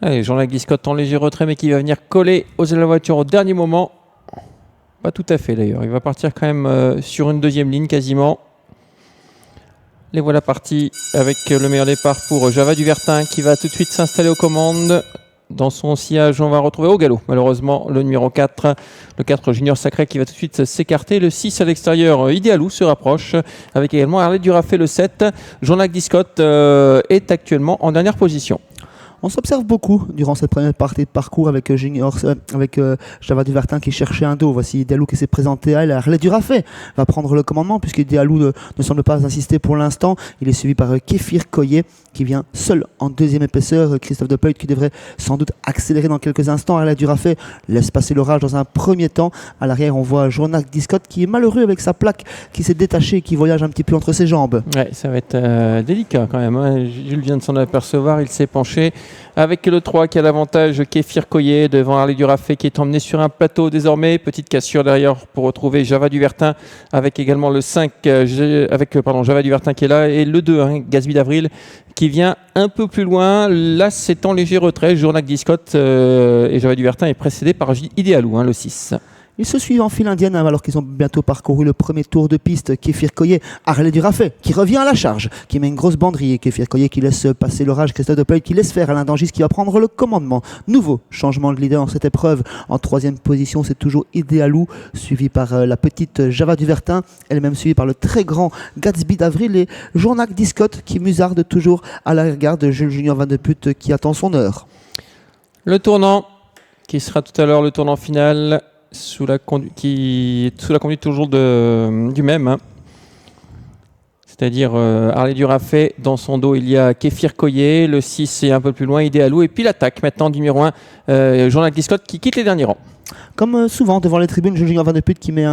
Allez, Jean-Luc Discotte en léger retrait, mais qui va venir coller aux ailes de la voiture au dernier moment. Pas tout à fait d'ailleurs. Il va partir quand même sur une deuxième ligne quasiment. Les voilà partis avec le meilleur départ pour Java Duvertin qui va tout de suite s'installer aux commandes. Dans son sillage, on va retrouver au galop, malheureusement, le numéro 4, le 4 Junior Sacré qui va tout de suite s'écarter. Le 6 à l'extérieur, Idéalou se rapproche, avec également Harley Durafé, le 7. Jean-Luc Discotte est actuellement en dernière position. On s'observe beaucoup durant cette première partie de parcours avec Java Duvertin qui cherchait un dos. Voici Idéalou qui s'est présenté à elle. Harley Durafé va prendre le commandement puisque Idéalou ne semble pas insister pour l'instant. Il est suivi par Kéfir Koye qui vient seul en deuxième épaisseur. Christophe Depeut qui devrait sans doute accélérer dans quelques instants. Harley Durafé laisse passer l'orage dans un premier temps. À l'arrière, on voit Jean-Luc Discotte qui est malheureux avec sa plaque qui s'est détachée et qui voyage un petit peu entre ses jambes. Ouais, ça va être délicat quand même, hein. Jules vient de s'en apercevoir, il s'est penché. Avec le 3 qui a l'avantage, Kéfir Koye devant Harley Durafé qui est emmené sur un plateau désormais. Petite cassure derrière pour retrouver Java Duvertin avec également le 5 Java Duvertin qui est là et le 2, Gatsby d'Avril qui vient un peu plus loin. Là, c'est en léger retrait. Jean-Luc Discotte et Java Duvertin est précédé par Idéalou, le 6. Ils se suivent en file indienne alors qu'ils ont bientôt parcouru le premier tour de piste. Kéfir Koye, Harley Durafé qui revient à la charge, qui met une grosse banderie. Et Kéfir Koye qui laisse passer l'orage. Christophe Depeut qui laisse faire Alain Dangis qui va prendre le commandement. Nouveau changement de leader dans cette épreuve. En troisième position, c'est toujours Idéalou, suivi par la petite Java Duvertin, elle-même suivie par le très grand Gatsby d'Avril et Jean-Luc Discotte qui musarde toujours à l'arrière de Jules Junior Van de Putte qui attend son heure. Le tournant qui sera tout à l'heure le tournant final. Sous la conduite toujours du même, c'est-à-dire Harley Durafé. Dans son dos il y a Kéfir Koye, le 6 est un peu plus loin, Idéalou, et puis l'attaque maintenant du numéro 1, Jean-Luc Discotte qui quitte les derniers rangs. Comme souvent devant les tribunes, Jules Junior Van de Putte qui met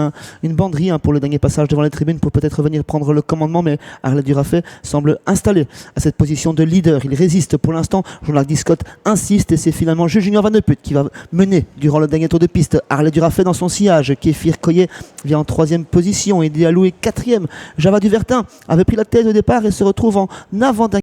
une banderie pour le dernier passage devant les tribunes pour peut-être venir prendre le commandement, mais Harley Durafé semble installé à cette position de leader. Il résiste pour l'instant. Jean-Luc Discotte insiste et c'est finalement Jules Junior Van de Putte qui va mener durant le dernier tour de piste. Harley Durafé dans son sillage. Kéfir Koye vient en troisième position. Idéalou est quatrième. Java Duvertin avait pris la tête au départ et se retrouve en avant-dernier.